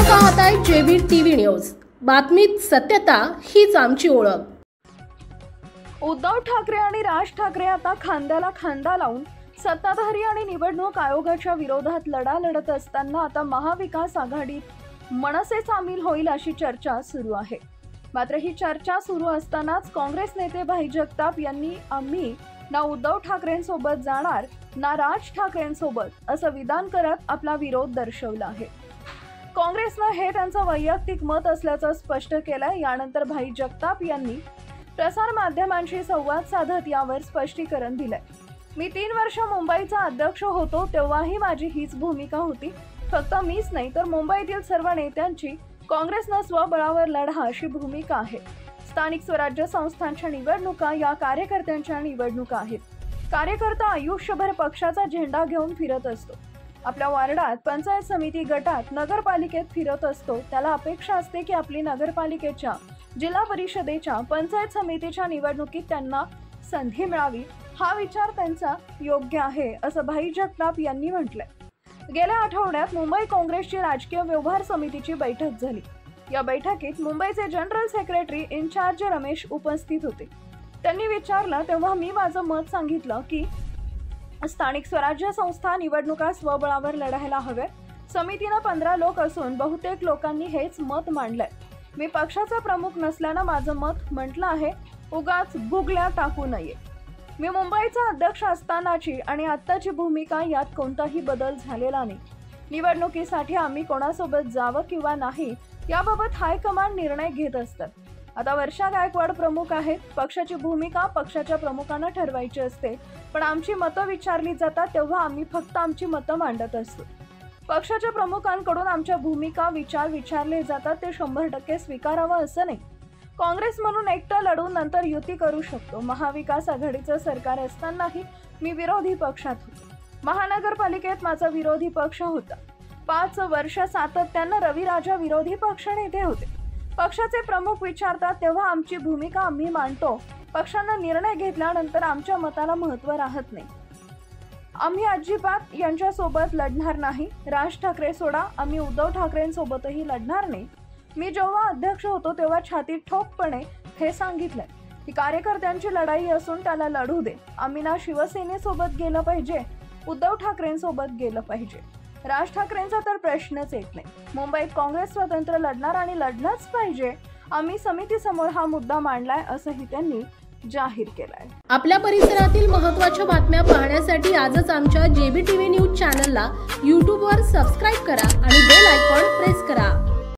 पाहताय JB TV news. बातमीत सत्यता हीच आमची ओळख। उद्धव ठाकरे आणि राज ठाकरे आता खांद्याला खांदा लावून सत्ताधारी आणि निवडणूक आयोगाच्या विरोधात लढा लढत असताना आता महाविकास आघाडीत मनसे सामील होईल अशी चर्चा सुरू आहे। मात्र ही चर्चा सुरू असतानाच काँग्रेस नेते भाई जगताप यांनी आम्ही ना उद्धव ठाकरेंसोबत जाणार ना राज ठाकरेंसोबत असं विधान करत आपला विरोध दर्शवला आहे। काँग्रेसनं हे त्यांचं वैयक्तिक मत असल्याचं स्पष्ट केलंय। यानंतर भाई जगताप यांनी प्रसार माध्यमांशी संवाद साधत यावर स्पष्टीकरण दिलंय। मी 3 वर्ष मुंबईचा अध्यक्ष होतो तेव्हाही माझी हीच भूमिका होती। फक्त मीच नाही तर मुंबईतील सर्व नेत्यांची काँग्रेसनं स्वबळावर लढा अशी भूमिका आहे। स्थानिक स्वराज्य संस्थांच्या निवडणुका या कार्यकर्त्यांच्या निवडणुका आहेत। कार्यकर्ता आयुष्यभर पक्षाचा झेंडा घेऊन फिरत असतो। आपल्या वार्डात, पंचायत समिती गटात, नगरपालिकेत फिरत असतो। त्याला अपेक्षा असते की आपली नगरपालिकेच्या, जिल्हा परिषदेच्या, पंचायत समितीच्या निवडणुकीत त्यांना संधी मिळावी हा विचार त्यांचा योग्य आहे असं भाई जगताप यांनी म्हटलंय। गेल्या आठवड्यात मुंबई काँग्रेसची राजकीय व्यवहार समितीची बैठक झाली। या बैठकीत मुंबईचे जनरल सेक्रेटरी इन्चार्ज रमेश उपस्थित होते। त्यांनी विचारलं तेव्हा मी माझं मत सांगितलं की स्थानिक स्वराज्य संस्था निवडणुका स्वबळावर लढायला हवे। समितीनं 15 लोक असून बहुतेक लोकांनी हेच मत मांडलंय। मी पक्षाचा प्रमुख नसल्यानं माझं मत म्हटलं आहे, उगाच गुगल्या टाकू नये। मी मुंबईचा अध्यक्ष असतानाची आणि आत्ताची भूमिका यात कोणताही बदल झालेला नाही। निवडणुकीसाठी आम्ही कोणासोबत जावं किंवा नाही याबाबत हायकमांड निर्णय घेत असतात। आता वर्षा गायकवाड प्रमुख आहेत। पक्षाची भूमिका पक्षाच्या प्रमुखांना ठरवायची असते, पण आमची मतं विचारली जातात तेव्हा आम्ही फक्त आमची मतं मांडत असतो। पक्षाच्या प्रमुखांकडून आमच्या भूमिका विचारले जातात, ते 100% स्वीकारावं असं नाही। काँग्रेस म्हणून एकटं लढून नंतर युती करू शकतो। महाविकास आघाडीचं सरकार असतानाही मी विरोधी पक्षात होतो। महानगरपालिकेत माझा विरोधी पक्ष होता। 5 वर्ष सातत्यानं रविराजा विरोधी पक्षनेते होते। पक्षाचे प्रमुख विचारतात तेव्हा आमची भूमिका आम्ही मांडतो। पक्षानं निर्णय घेतल्यानंतर आमच्या मताला महत्त्व राहत नाही। आम्ही अजिबात यांच्यासोबत लढणार नाही। राज ठाकरे सोडा, आम्ही उद्धव ठाकरेंसोबतही लढणार नाही। मी जेव्हा अध्यक्ष होतो तेव्हा छातीत ठोकपणे हे सांगितलंय की कार्यकर्त्यांची लढाई असून त्याला लढू दे। आम्ही ना शिवसेनेसोबत गेलं पाहिजे, उद्धव ठाकरेंसोबत गेलं पाहिजे। राज ठाकरेंचा तर प्रश्नच येत नाही। मुंबईत काँग्रेस स्वतंत्र लढणार आणि लढलंच पाहिजे। आम्ही समितीसमोर हा मुद्दा मांडलाय असंही त्यांनी जाहीर केलंय। आपल्या परिसरातील महत्त्वाच्या बातम्या पाहण्यासाठी आजच आमच्या जेबी टीव्ही न्यूज चॅनलला YouTube वर सबस्क्राईब करा